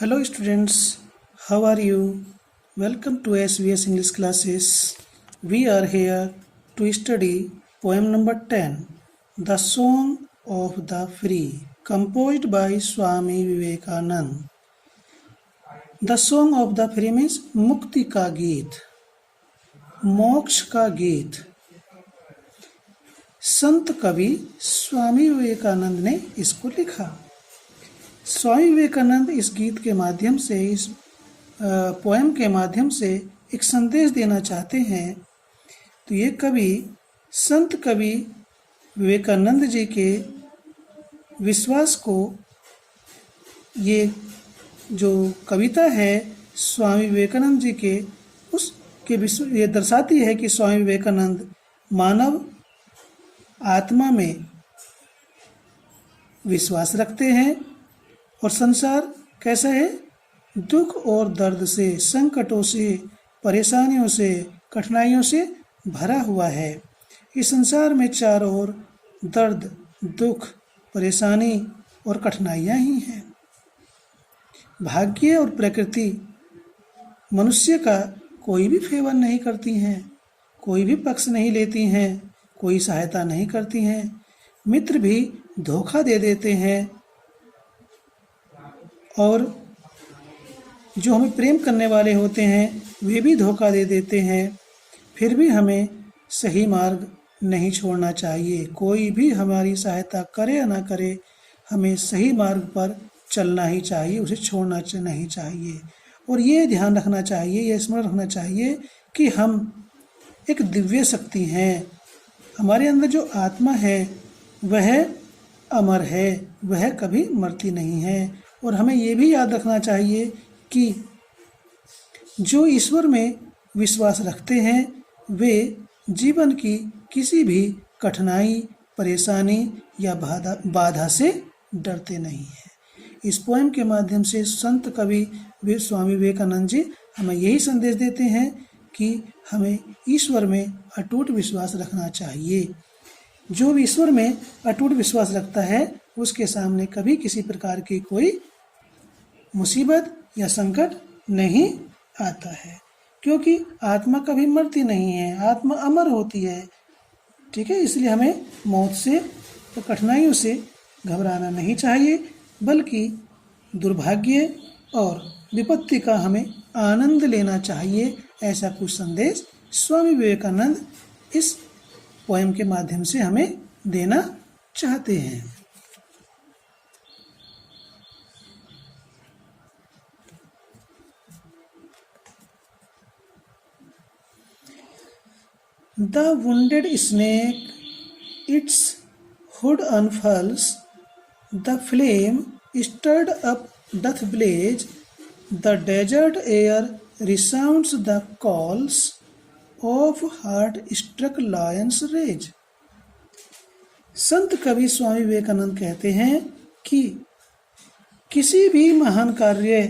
Hello students, how are you? Welcome to SVS English classes. We are here to study poem number 10, The Song of the Free, composed by Swami Vivekanand. The Song of the Free means मुक्ति का गीत, मोक्ष का गीत। संत कवि स्वामी विवेकानंद ने इसको लिखा। स्वामी विवेकानंद इस गीत के माध्यम से, इस पोएम के माध्यम से एक संदेश देना चाहते हैं। तो ये कवि संत कवि विवेकानंद जी के विश्वास को, ये जो कविता है स्वामी विवेकानंद जी के, उसके ये दर्शाती है कि स्वामी विवेकानंद मानव आत्मा में विश्वास रखते हैं और संसार कैसा है, दुख और दर्द से, संकटों से, परेशानियों से, कठिनाइयों से भरा हुआ है। इस संसार में चारों ओर दर्द, दुख, परेशानी और कठिनाइयाँ ही हैं। भाग्य और प्रकृति मनुष्य का कोई भी फेवर नहीं करती हैं, कोई भी पक्ष नहीं लेती हैं, कोई सहायता नहीं करती हैं। मित्र भी धोखा दे देते हैं और जो हमें प्रेम करने वाले होते हैं वे भी धोखा दे देते हैं। फिर भी हमें सही मार्ग नहीं छोड़ना चाहिए। कोई भी हमारी सहायता करे या ना करे, हमें सही मार्ग पर चलना ही चाहिए, उसे छोड़ना नहीं चाहिए। और ये ध्यान रखना चाहिए, ये स्मरण रखना चाहिए कि हम एक दिव्य शक्ति हैं। हमारे अंदर जो आत्मा है वह अमर है, वह कभी मरती नहीं है। और हमें ये भी याद रखना चाहिए कि जो ईश्वर में विश्वास रखते हैं वे जीवन की किसी भी कठिनाई, परेशानी या बाधा से डरते नहीं हैं। इस पोएम के माध्यम से संत कवि स्वामी विवेकानंद जी हमें यही संदेश देते हैं कि हमें ईश्वर में अटूट विश्वास रखना चाहिए। जो भी ईश्वर में अटूट विश्वास रखता है उसके सामने कभी किसी प्रकार की कोई मुसीबत या संकट नहीं आता है, क्योंकि आत्मा कभी मरती नहीं है, आत्मा अमर होती है। ठीक है, इसलिए हमें मौत से तो कठिनाइयों से घबराना नहीं चाहिए, बल्कि दुर्भाग्य और विपत्ति का हमें आनंद लेना चाहिए। ऐसा कुछ संदेश स्वामी विवेकानंद इस पोएम के माध्यम से हमें देना चाहते हैं। The wounded snake its hood unfurls, the flame stirred up doth blaze, the desert air resounds the calls of heart-struck lion's rage। संत कवि स्वामी विवेकानंद कहते हैं कि किसी भी महान कार्य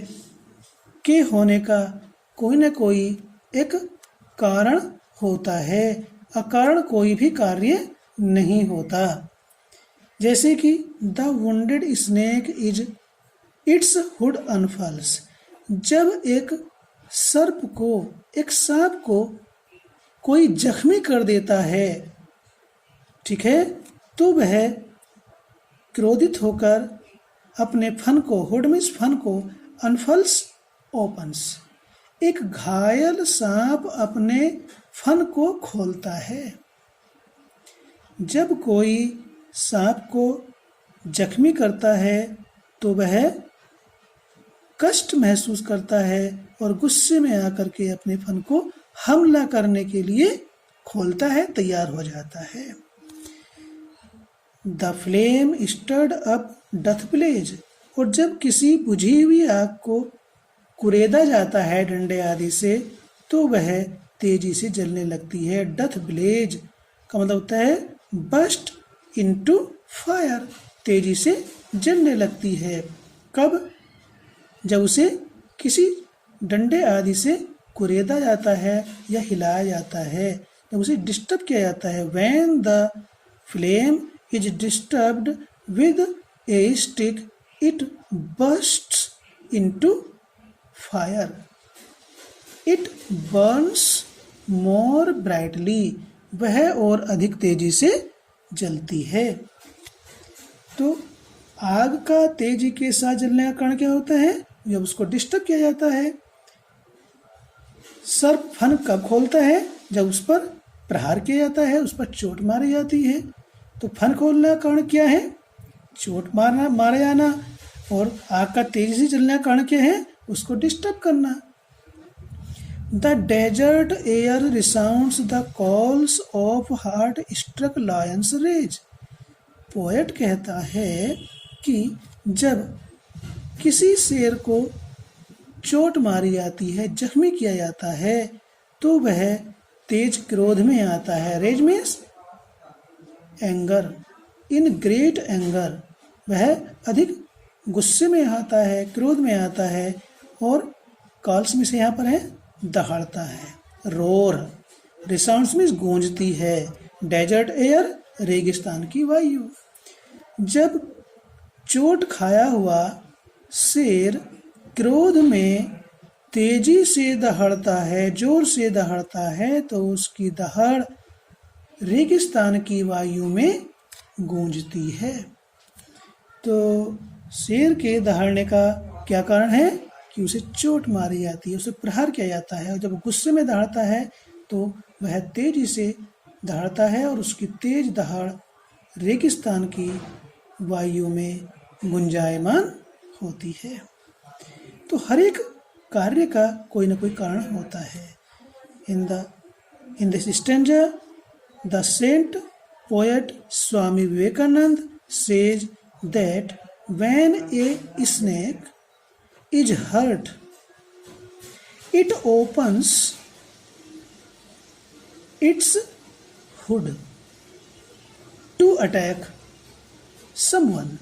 के होने का कोई न कोई एक कारण होता है, अकारण कोई भी कार्य नहीं होता। जैसे कि the wounded snake is its hood unfurls, जब एक सर्प को, एक सांप को कोई जख्मी कर देता है, ठीक है, तो वह क्रोधित होकर अपने फन को, हुड में फन को, अनफल्स ओपन्स, एक घायल सांप अपने फन को खोलता है। जब कोई सांप को जख्मी करता है तो वह कष्ट महसूस करता है और गुस्से में आकर के अपने फन को हमला करने के लिए खोलता है, तैयार हो जाता है। The flame stirred up doth blaze, और जब किसी बुझी हुई आग को कुरेदा जाता है डंडे आदि से तो वह तेजी से जलने लगती है। डथ ब्लेज का मतलब होता है बस्ट इनटू फायर, तेजी से जलने लगती है। कब? जब उसे किसी डंडे आदि से कुरेदा जाता है या हिलाया जाता है, जब उसे डिस्टर्ब किया जाता है। When the flame is disturbed with A stick it bursts into fire. It burns more brightly. वह और अधिक तेजी से जलती है। तो आग का तेजी के साथ जलने का कारण क्या होता है? जब उसको डिस्टर्ब किया जाता है। सर्प फन कब खोलता है? जब उस पर प्रहार किया जाता है, उस पर चोट मारी जाती है। तो फन खोलने का कारण क्या है? चोट मारे जाना। और आग का तेजी से जलने का कारण क्या है? उसको डिस्टर्ब करना। The desert air resounds the calls of heart struck lions rage. Poet कहता है कि जब किसी शेर को चोट मारी जाती है, जख्मी किया जाता है, तो वह तेज क्रोध में आता है। Rage means anger. In great anger, वह अधिक गुस्से में आता है, क्रोध में आता है। और कॉल्स में से यहाँ पर है दहाड़ता है। रोर, रिसाउंड्स मीन्स गूंजती है। डेजर्ट एयर, रेगिस्तान की वायु। जब चोट खाया हुआ शेर क्रोध में तेजी से दहाड़ता है, जोर से दहाड़ता है, तो उसकी दहाड़ रेगिस्तान की वायु में गूंजती है। तो शेर के दहाड़ने का क्या कारण है? कि उसे चोट मारी जाती है, उसे प्रहार किया जाता है। और जब गुस्से में दहाड़ता है तो वह तेजी से दहाड़ता है और उसकी तेज दहाड़ रेगिस्तान की वायु में गुंजायमान होती है। तो हर एक कार्य का कोई ना कोई कारण होता है। In this stanza the saint poet Swami Vivekananda says that when a snake is hurt, it opens its hood to attack someone.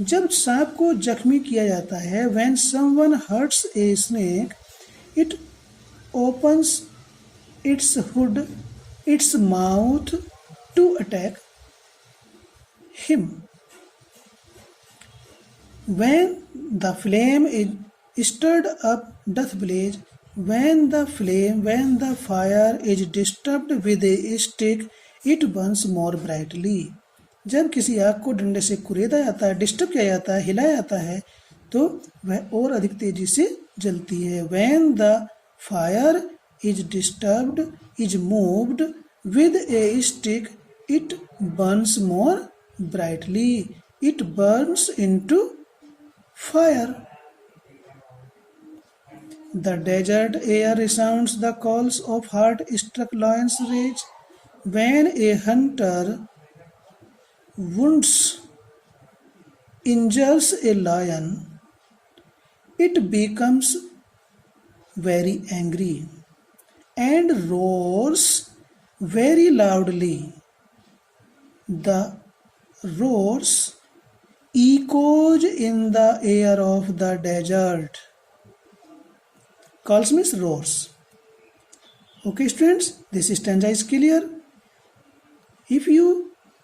जब सांप को जख्मी किया जाता है, when someone hurts a snake, it opens its hood, its mouth to attack him. When the flame is stirred up doth blaze, when the fire is disturbed with a stick, it burns more brightly. जब किसी आग को डंडे से कुरेदा जाता है, disturb किया जाता है, हिलाया जाता है, तो वह और अधिक तेजी से जलती है। When the fire is disturbed, is moved with a stick, it burns more brightly. It burns into fire. The desert air resounds the calls of heart-struck lions' rage. When a hunter injures a lion, it becomes very angry and roars very loudly. The roars echoes in the air of the desert. Calls means roars. Okay students, this stanza is clear. If you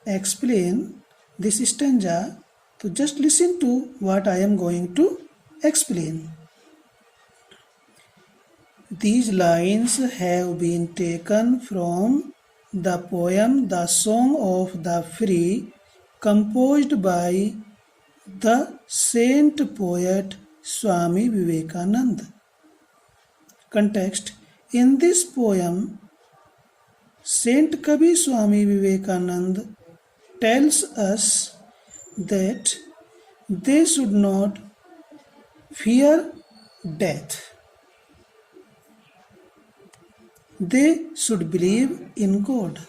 explain this stanza, so just listen to what I am going to explain. These lines have been taken from the poem The Song of the Free, composed by the saint poet Swami Vivekananda. Context: in this poem, Saint Kavi Swami Vivekananda tells us that they should not fear death. They should believe in God,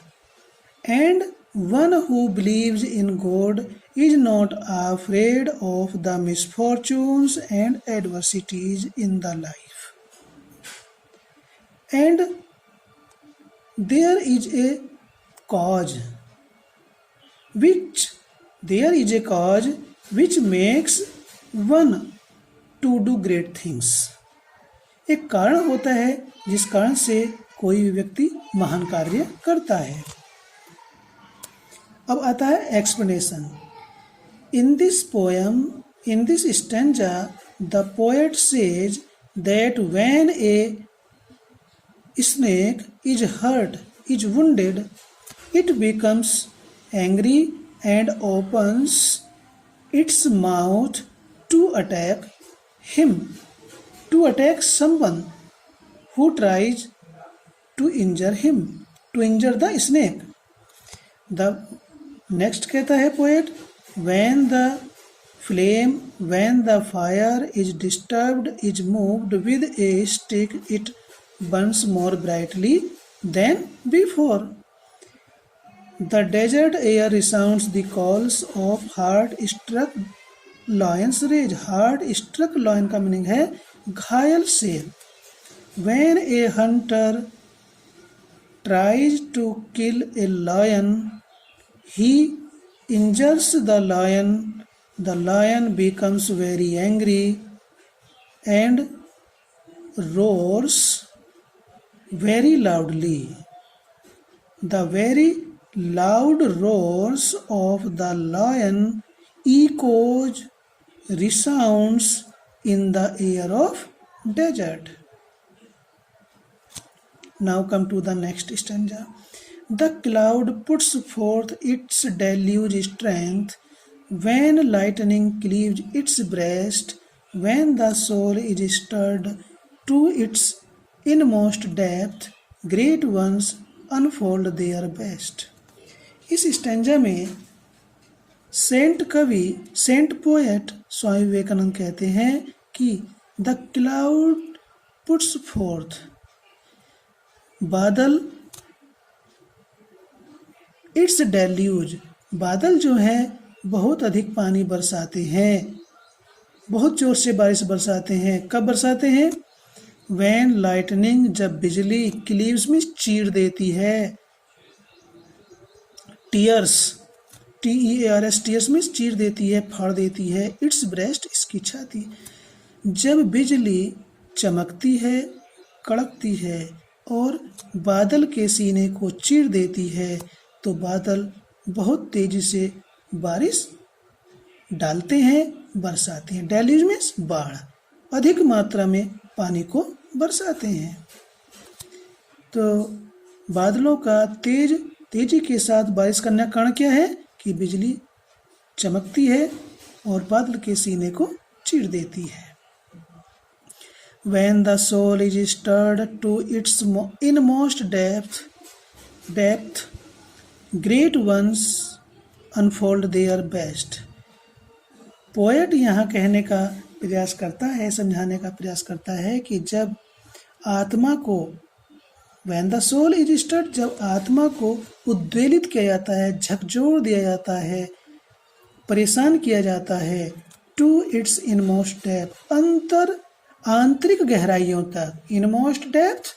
and one who believes in God is not afraid of the misfortunes and adversities in the life. And there is a cause which makes one to do great things. एक कारण होता है जिस कारण से कोई भी व्यक्ति महान कार्य करता है। अब आता है explanation. In this poem In this stanza, the poet says that when a snake is hurt, is wounded, it becomes angry and opens its mouth to attack him, to attack someone who tries to injure him, to injure the snake. The next कहता है poet, when the fire is disturbed, is moved with a stick, it burns more brightly than before. The desert air resounds the calls of heart-struck lion's rage. Heart-struck lion का meaning है घायल शेर. When a hunter tries to kill a lion, he injures the lion. The lion becomes very angry and roars very loudly. The very loud roars of the lion echoes, resounds in the air of desert. Now come to the next stanza. The cloud puts forth its deluge strength when lightning cleaves its breast, when the soul is stirred to its inmost depth, great ones unfold their best. इस stanza में Saint poet Swami Vivekananda कहते हैं कि the cloud puts fourth, बादल, it's deluge, बादल जो है बहुत अधिक पानी बरसाते हैं, बहुत जोर से बारिश बरसाते हैं. कब बरसाते हैं? व्हेन लाइटनिंग, जब बिजली, क्लीव्स में चीर देती है, टीयर्स, TEARS, टीयर्स में चीर देती है, फाड़ देती है, इट्स ब्रेस्ट, इसकी छाती. जब बिजली चमकती है, कड़कती है और बादल के सीने को चीर देती है तो बादल बहुत तेजी से बारिश डालते हैं, बरसाते हैं. डेल्यूज में बाढ़, अधिक मात्रा में पानी को बरसाते हैं. तो बादलों का तेजी के साथ बारिश करने का कारण क्या है कि बिजली चमकती है और बादल के सीने को चीर देती है. When the soul is stirred to its inmost depth, great ones unfold their best. Poet यहाँ कहने का प्रयास करता है, समझाने का प्रयास करता है कि जब आत्मा को, when the soul is stirred, जब आत्मा को उद्वेलित किया जाता है, झकझोर दिया जाता है, परेशान किया जाता है, to its inmost depth, आंतरिक गहराइयों तक, इनमोस्ट डेप्थ,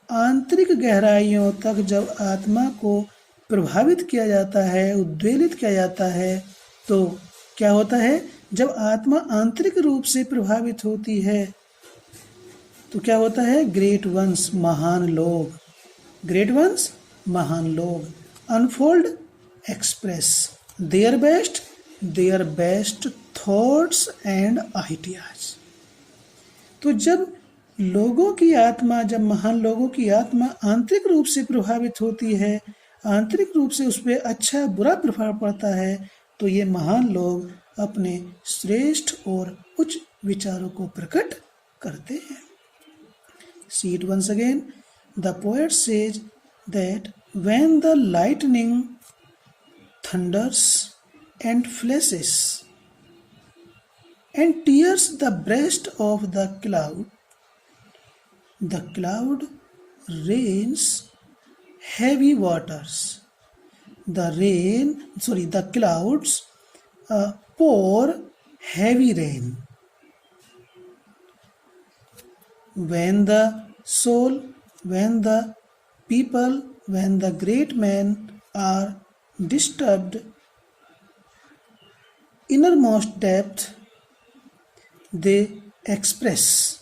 आंतरिक गहराइयों तक जब आत्मा को प्रभावित किया जाता है, उद्वेलित किया जाता है, तो क्या होता है? जब आत्मा आंतरिक रूप से प्रभावित होती है तो क्या होता है? ग्रेट वंस, महान लोग, ग्रेट वंस, महान लोग, unfold, express their best thoughts and ideas. तो जब महान लोगों की आत्मा आंतरिक रूप से प्रभावित होती है, आंतरिक रूप से उस पर अच्छा बुरा प्रभाव पड़ता है, तो ये महान लोग अपने श्रेष्ठ और उच्च विचारों को प्रकट करते हैं. See it once again. The poet says that when the lightning thunders and flashes and tears the breast of the cloud rains heavy waters. The clouds pour heavy rain. When the soul, when the people, when the great men are disturbed, innermost depth, they express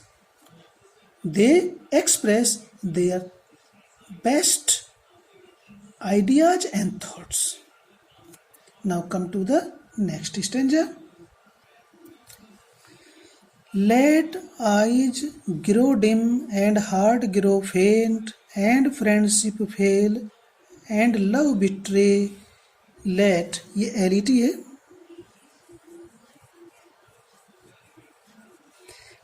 their best ideas and thoughts. Now come to the next stanza. Let eyes grow dim and heart grow faint and friendship fail and love betray. Let ये LET है.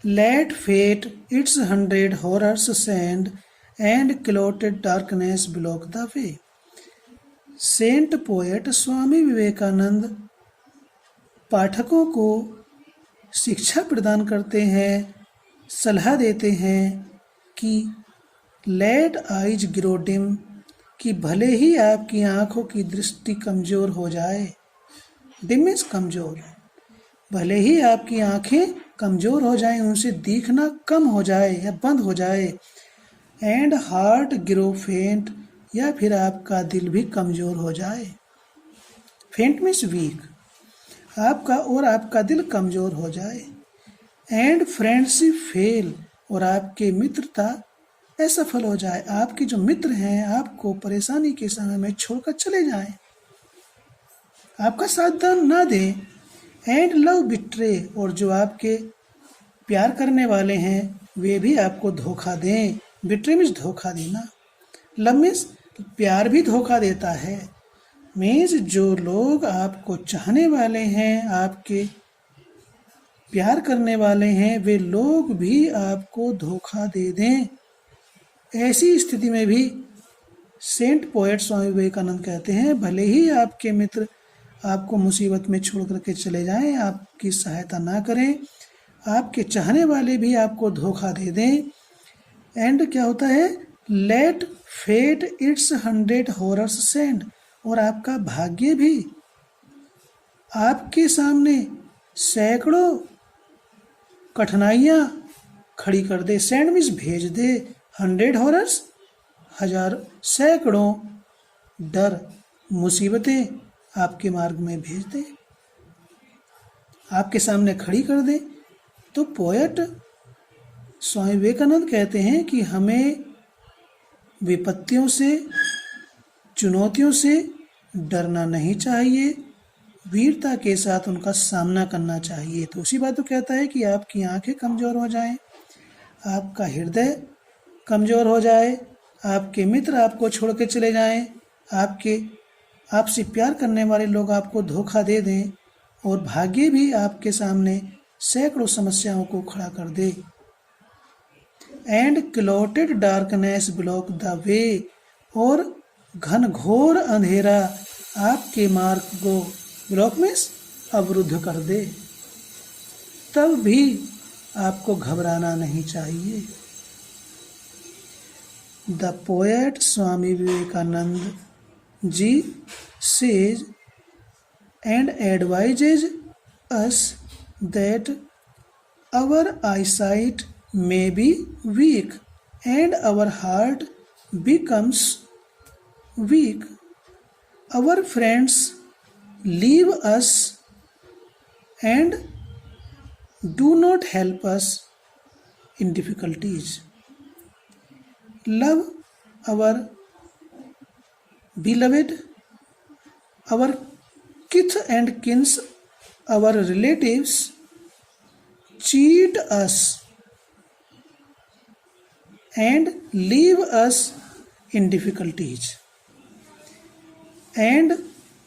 Let fate its 100 horrors send and clotted darkness block the way. Saint poet Swami Vivekananda पाठकों को शिक्षा प्रदान करते हैं, सलाह देते हैं कि लेट आइज ग्रो डिम, कि भले ही आपकी आंखों की दृष्टि कमज़ोर हो जाए. डिम इज कमज़ोर. भले ही आपकी आंखें कमज़ोर हो जाएं, उनसे दिखना कम हो जाए या बंद हो जाए. एंड हार्ट ग्रो फेंट, या फिर आपका दिल भी कमज़ोर हो जाए. फेंट मीन्स वीक. आपका दिल कमज़ोर हो जाए. एंड फ्रेंडशिप फेल, और आपके मित्रता असफल हो जाए. आपके जो मित्र हैं आपको परेशानी के समय में छोड़कर चले जाएं, आपका साथ ना दें. एंड लव बिट्रे, और जो आपके प्यार करने वाले हैं वे भी आपको धोखा दें. बिट्रे मीन्स धोखा देना. लव मीन्स प्यार भी धोखा देता है. मीन्स जो लोग आपको चाहने वाले हैं, आपके प्यार करने वाले हैं, वे लोग भी आपको धोखा दे दें. ऐसी स्थिति में भी सेंट पोएट स्वामी विवेकानंद कहते हैं, भले ही आपके मित्र आपको मुसीबत में छोड़ करके चले जाएं, आपकी सहायता ना करें, आपके चाहने वाले भी आपको धोखा दे दें. एंड क्या होता है? Let fate its 100 horrors send, और आपका भाग्य भी आपके सामने सैकड़ों कठिनाइयाँ खड़ी कर दे. सेंड मीन्स भेज दे. 100 हॉरर्स, 1000, सैकड़ों डर, मुसीबतें आपके मार्ग में भेज दे, आपके सामने खड़ी कर दे. तो पोएट स्वामी विवेकानंद कहते हैं कि हमें विपत्तियों से, चुनौतियों से डरना नहीं चाहिए, वीरता के साथ उनका सामना करना चाहिए. तो उसी बात को कहता है कि आपकी आंखें कमज़ोर हो जाएं, आपका हृदय कमज़ोर हो जाए, आपके मित्र आपको छोड़ के चले जाएं, आपसे प्यार करने वाले लोग आपको धोखा दे दें, और भाग्य भी आपके सामने सैकड़ों समस्याओं को खड़ा कर दे. And clotted darkness block the way, और घनघोर अंधेरा आपके मार्ग को, ब्लॉक मीन्स अवरुद्ध कर दे. तब भी आपको घबराना नहीं चाहिए. The poet Swami Vivekananda ji says and advises us that our eyesight may be weak and our heart becomes weak. Our friends leave us and do not help us in difficulties. Love our beloved, our kith and kins, our relatives cheat us and leave us in difficulties. And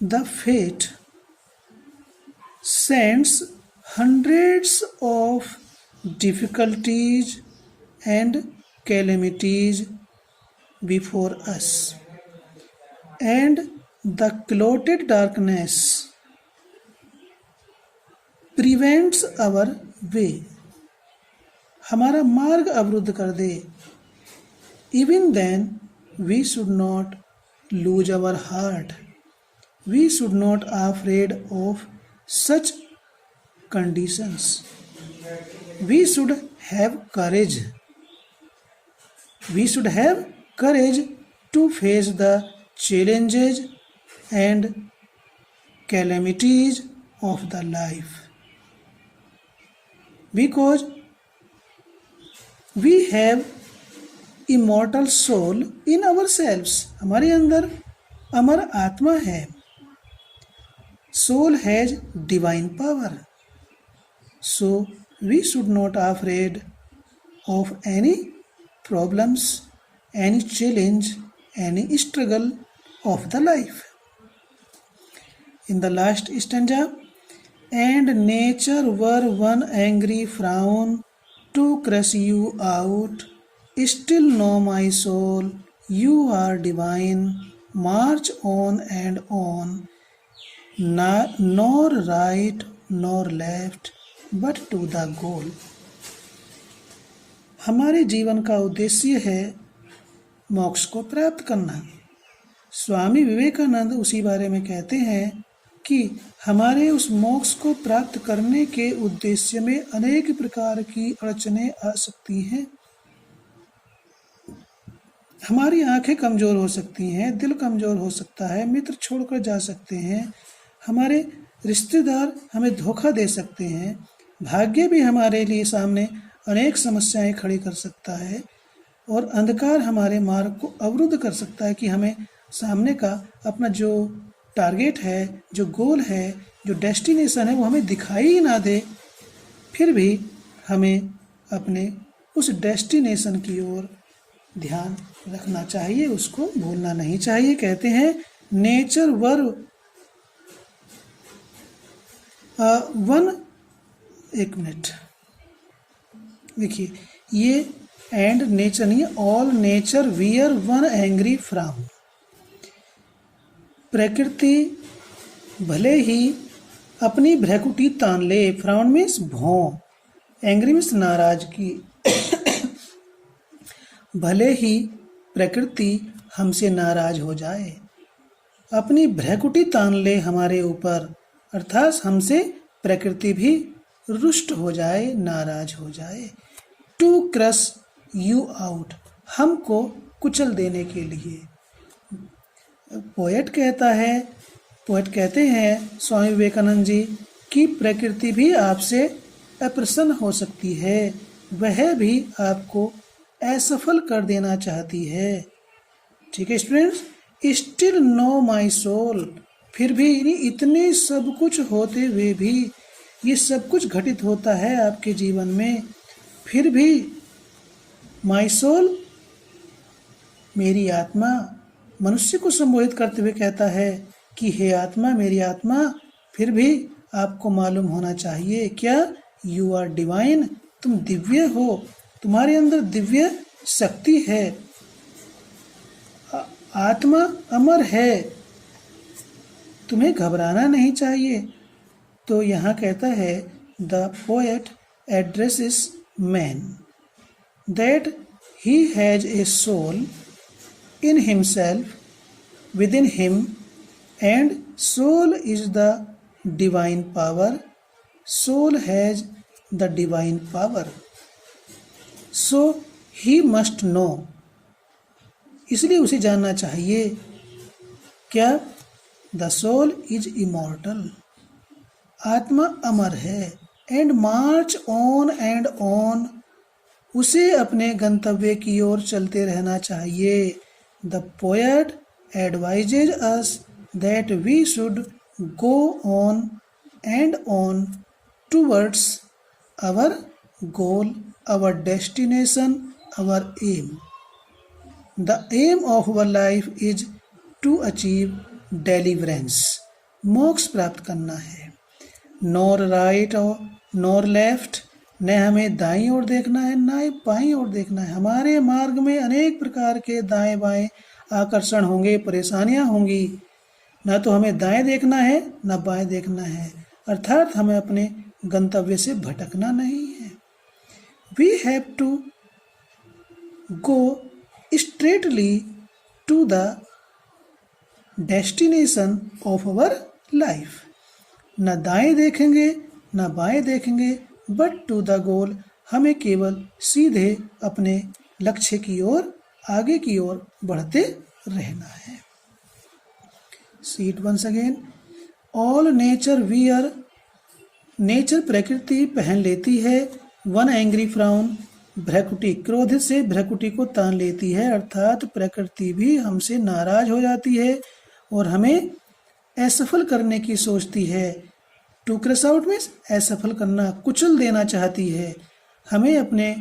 the fate sends hundreds of difficulties and calamities before us. And the clouded darkness prevents our way, हमारा मार्ग अवरुद्ध कर दे. Even then we should not lose our heart. We should not afraid of such conditions. We should have courage. We should have courage to face the challenges and calamities of the life, because we have immortal soul in ourselves. हमारे अंदर अमर आत्मा है. Soul has divine power, so we should not afraid of any problems, any challenge, any struggle of the life. In the last stanza, and nature were one angry frown to crush you out, still know my soul, you are divine, march on and on, nor right nor left but to the goal. हमारे जीवन का उद्देश्य है मोक्ष को प्राप्त करना। स्वामी विवेकानंद उसी बारे में कहते हैं कि हमारे उस मोक्ष को प्राप्त करने के उद्देश्य में अनेक प्रकार की अड़चनें आ सकती हैं। हमारी आंखें कमजोर हो सकती हैं, दिल कमजोर हो सकता है, मित्र छोड़कर जा सकते हैं, हमारे रिश्तेदार हमें धोखा दे सकते हैं, भाग्य भी हमारे लिए सामने अनेक समस्याएं खड़ी कर सकता है और अंधकार हमारे मार्ग को अवरुद्ध कर सकता है कि हमें सामने का अपना जो टारगेट है, जो गोल है, जो डेस्टिनेशन है वो हमें दिखाई ही ना दे। फिर भी हमें अपने उस डेस्टिनेशन की ओर ध्यान रखना चाहिए, उसको भूलना नहीं चाहिए। कहते हैं नेचर वर वन, एक मिनट देखिए, ये एंड नेचर नहीं है, all nature wear one angry frown. प्रकृति भले ही अपनी भ्रकुटी तान ले, फ्राउन मीन्स भौं, एंग्री मीन्स नाराजगी। भले ही प्रकृति हमसे नाराज हो जाए, अपनी भ्रकुटी तान ले हमारे ऊपर, अर्थात हमसे प्रकृति भी रुष्ट हो जाए, नाराज हो जाए। टू क्रश यू आउट, हमको कुचल देने के लिए। पोएट कहते हैं स्वामी विवेकानंद जी कि प्रकृति भी आपसे अप्रसन्न हो सकती है, वह भी आपको असफल कर देना चाहती है। ठीक है students, still know my soul, फिर भी इतने सब कुछ होते हुए भी, ये सब कुछ घटित होता है आपके जीवन में, फिर भी माई सोल, मेरी आत्मा, मनुष्य को संबोधित करते हुए कहता है कि हे आत्मा, मेरी आत्मा, फिर भी आपको मालूम होना चाहिए क्या, यू आर डिवाइन, तुम दिव्य हो, तुम्हारे अंदर दिव्य शक्ति है, आत्मा अमर है, तुम्हें घबराना नहीं चाहिए। तो यहाँ कहता है the poet addresses man that he has a soul in himself, within him, and soul is the divine power, soul has the divine power, so he must know, इसलिए उसे जानना चाहिए क्या, the soul is immortal, आत्मा अमर है, and march on and on, उसे अपने गंतव्य की ओर चलते रहना चाहिए। The poet advises us that we should go on and on towards our goal, our destination, our aim. The aim of our life is to achieve deliverance. मोक्ष प्राप्त करना है। Nor right nor left, न हमें दाईं ओर देखना है, ना ही बाईं ओर देखना है। हमारे मार्ग में अनेक प्रकार के दाएं बाएं आकर्षण होंगे, परेशानियां होंगी, ना तो हमें दाएं देखना है ना बाएं देखना है, अर्थात हमें अपने गंतव्य से भटकना नहीं है। We have to go straightly to the destination of our life, ना दाएं देखेंगे ना बाएं देखेंगे, बट टू द गोल, हमें केवल सीधे अपने लक्ष्य की ओर, आगे की ओर बढ़ते रहना है। See it once again, all nature wear, nature प्रकृति पहन लेती है, वन एंग्री फ्राउन, भ्रकुटी, क्रोध से भ्रकुटी को तान लेती है, अर्थात प्रकृति भी हमसे नाराज हो जाती है और हमें असफल करने की सोचती है। टू क्रश आउट मीन्स असफल करना, कुचल देना चाहती है, हमें अपने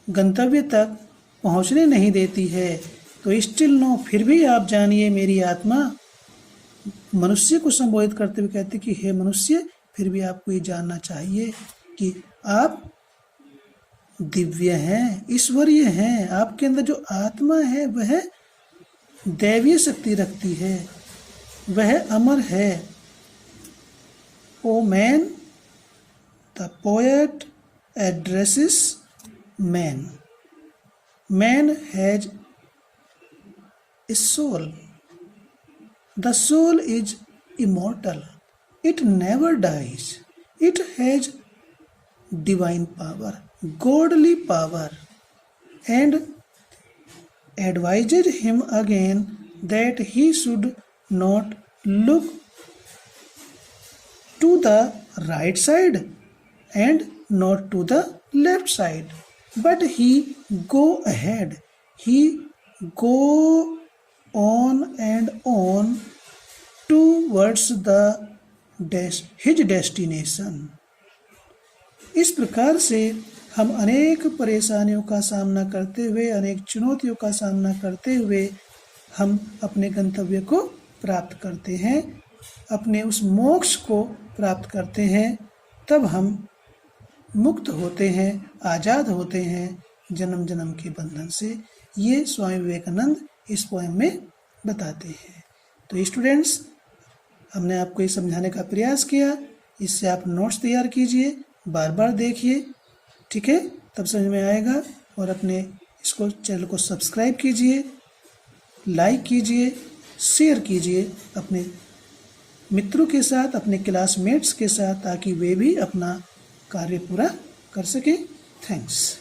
गंतव्य तक पहुंचने नहीं देती है। तो स्टिल नो, फिर भी आप जानिए मेरी आत्मा, मनुष्य को संबोधित करते हुए कहते कि हे मनुष्य, फिर भी आपको ये जानना चाहिए कि आप दिव्य हैं, ईश्वरीय हैं। आपके अंदर जो आत्मा है वह दैवीय शक्ति रखती है, वह अमर है। Oh man, the poet addresses man, man has a soul. The soul is immortal. It never dies. It has divine power, godly power, and advised him again that he should not look to the right side and not to the left side, but he go ahead. He go on and on towards his destination. इस प्रकार से हम अनेक परेशानियों का सामना करते हुए, अनेक चुनौतियों का सामना करते हुए हम अपने गंतव्य को प्राप्त करते हैं, अपने उस मोक्ष को प्राप्त करते हैं। तब हम मुक्त होते हैं, आज़ाद होते हैं जन्म जन्म के बंधन से। ये स्वामी विवेकानंद इस पोएम में बताते हैं। तो स्टूडेंट्स, हमने आपको ये समझाने का प्रयास किया, इससे आप नोट्स तैयार कीजिए, बार बार देखिए, ठीक है, तब समझ में आएगा। और अपने इसको चैनल को सब्सक्राइब कीजिए, लाइक कीजिए, शेयर कीजिए अपने मित्रों के साथ, अपने क्लासमेट्स के साथ, ताकि वे भी अपना कार्य पूरा कर सकें। थैंक्स।